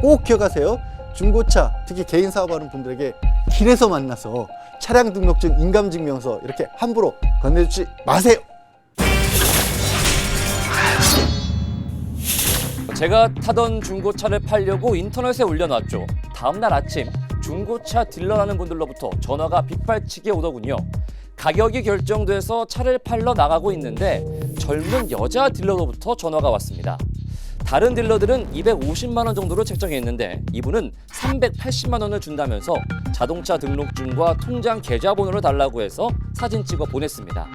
꼭 기억하세요. 중고차, 특히 개인 사업하는 분들에게 길에서 만나서 차량 등록증, 인감증명서 이렇게 함부로 건네주지 마세요. 제가 타던 중고차를 팔려고 인터넷에 올려놨죠. 다음날 아침 중고차 딜러라는 분들로부터 전화가 빗발치게 오더군요. 가격이 결정돼서 차를 팔러 나가고 있는데 젊은 여자 딜러로부터 전화가 왔습니다. 다른 딜러들은 250만 원 정도로 책정해 있는데 이분은 380만 원을 준다면서 자동차 등록증과 통장 계좌번호를 달라고 해서 사진 찍어 보냈습니다.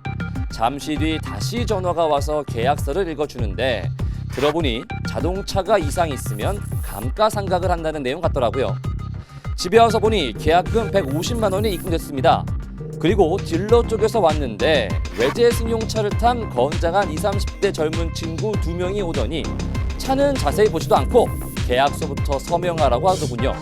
잠시 뒤 다시 전화가 와서 계약서를 읽어주는데 들어보니 자동차가 이상이 있으면 감가상각을 한다는 내용 같더라고요. 집에 와서 보니 계약금 150만 원이 입금됐습니다. 그리고 딜러 쪽에서 왔는데 외제 승용차를 탄 건장한 20, 30대 젊은 친구 2명이 오더니 차는 자세히 보지도 않고 계약서부터 서명하라고 하더군요.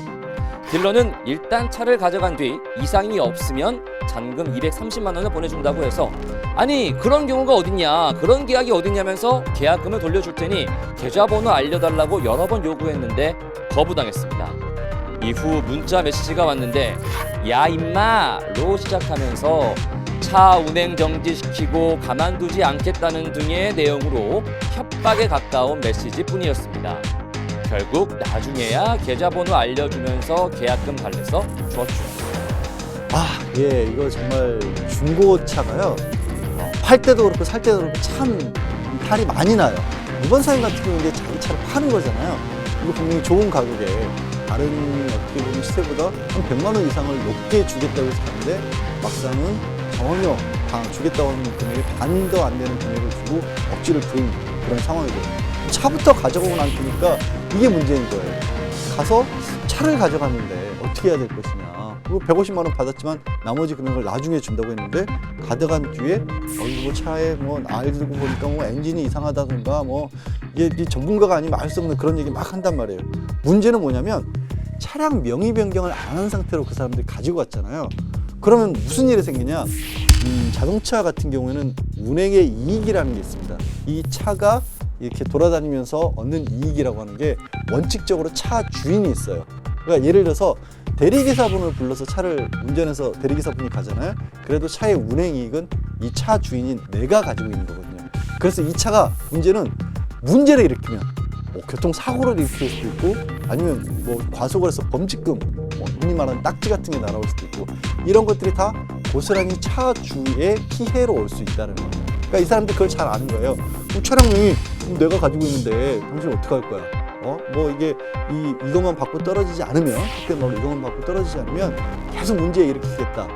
딜러는 일단 차를 가져간 뒤 이상이 없으면 잔금 230만 원을 보내준다고 해서 아니 그런 경우가 어딨냐, 그런 계약이 어딨냐면서 계약금을 돌려줄 테니 계좌번호 알려달라고 여러 번 요구했는데 거부당했습니다. 이후 문자 메시지가 왔는데 야 임마로 시작하면서 차 운행 정지시키고 가만두지 않겠다는 등의 내용으로 협박에 가까운 메시지뿐이었습니다. 결국 나중에야 계좌번호 알려주면서 계약금 달래서 주었죠. 예, 이거 정말 중고차가요. 팔 때도 그렇고 살 때도 그렇고 참 탈이 많이 나요. 이번 사연 같은 경우는 이제 자기 차를 파는 거잖아요. 이거 분명히 좋은 가격에 다른 어떻게 보면 시세보다 한 100만 원 이상을 높게 주겠다고 해서 하는데 막상은 전혀 주겠다고 하는 금액이 반도 안 되는 금액을 주고 억지를 부린 그런 상황이거든요. 차부터 가져가고 나니까 이게 문제인 거예요. 가서 차를 가져갔는데 어떻게 해야 될 것이냐. 그리고 150만 원 받았지만 나머지 금액을 나중에 준다고 했는데 가져간 뒤에 뭐 차에 뭐 알고 보니까 뭐 엔진이 이상하다든가 뭐 이게 전문가가 아니면 알 수 없는 그런 얘기 막 한단 말이에요. 문제는 뭐냐면 차량 명의 변경을 안 한 상태로 그 사람들이 가지고 갔잖아요. 그러면 무슨 일이 생기냐? 자동차 같은 경우에는 운행의 이익이라는 게 있습니다. 이 차가 이렇게 돌아다니면서 얻는 이익이라고 하는 게 원칙적으로 차 주인이 있어요. 그러니까 예를 들어서 대리기사분을 불러서 차를 운전해서 대리기사분이 가잖아요. 그래도 차의 운행이익은 이 차 주인인 내가 가지고 있는 거거든요. 그래서 이 차가 문제를 일으키면 교통사고를 일으킬 수도 있고 아니면 뭐 과속을 해서 범칙금, 흔히 말하는 딱지 같은 게 날아올 수도 있고 이런 것들이 다 고스란히 차주의 피해로 올 수 있다는 거예요. 그러니까 이 사람들 그걸 잘 아는 거예요. 차량명이 내가 가지고 있는데 당신 어떻게 할 거야? 뭐 이게 이것만 받고 떨어지지 않으면 그때 뭐 이것만 받고 떨어지지 않으면 계속 문제 일으키겠다.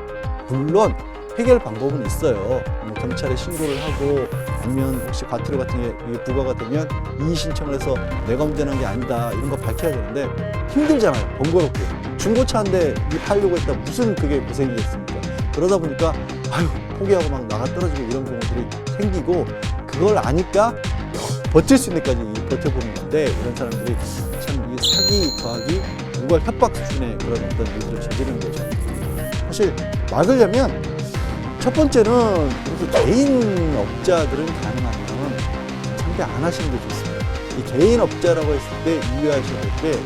물론 해결 방법은 있어요. 뭐 경찰에 신고를 하고 아니면 혹시 과태료 같은 게 부과가 되면 이의 신청을 해서 내가 운전한 게 아니다 이런 거 밝혀야 되는데 힘들잖아요. 번거롭고 중고차인데 팔려고 했다 무슨 그게 고생이겠습니까? 그러다 보니까 포기하고 막 나가 떨어지고 이런 경우들이 생기고 그걸 아니까 버틸 수 있는 데까지 버텨보는 건데 이런 사람들이 참 이 사기 더하기 누가 협박 수준의 그런 어떤 일들을 저지르는 거죠. 사실 막으려면 첫 번째는 이렇게 개인 업자들은 가능하면 상대 안 하시는 게 좋습니다. 이 개인 업자라고 했을 때 유의하셔야 될 게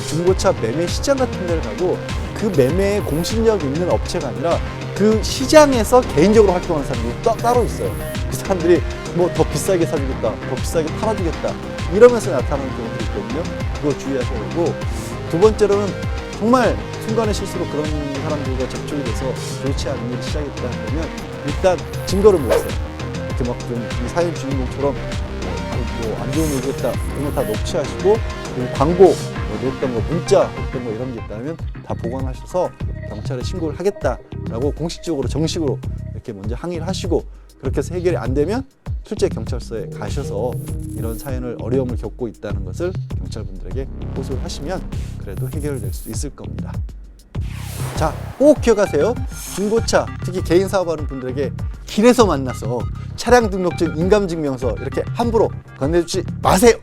중고차 매매 시장 같은 데를 가고 그 매매에 공신력 있는 업체가 아니라 그 시장에서 개인적으로 활동하는 사람들이 따로 있어요. 그 사람들이 뭐 더 비싸게 사주겠다, 더 비싸게 팔아주겠다 이러면서 나타나는 경우들이 있거든요. 그거 주의하셔야 되고 두 번째로는 정말 순간의 실수로 그런 사람들과 접촉이 돼서 좋지 않은 일이 시작했다 그러면 일단 증거를 모으세요. 이렇게 막 좀 이 사연 주인공처럼 뭐 안 좋은 얘기 했다 이런 거 다 녹취하시고 그리고 광고 냈던 거 문자 했던 거 이런 게 있다면 다 보관하셔서 경찰에 신고를 하겠다라고 공식적으로 정식으로 이렇게 먼저 항의를 하시고 그렇게 해서 해결이 안 되면 실제 경찰서에 가셔서 이런 사연을 어려움을 겪고 있다는 것을 경찰분들에게 호소를 하시면 그래도 해결될 수 있을 겁니다. 자, 꼭 기억하세요. 중고차, 특히 개인 사업하는 분들에게 길에서 만나서 차량 등록증, 인감증명서 이렇게 함부로 건네주지 마세요.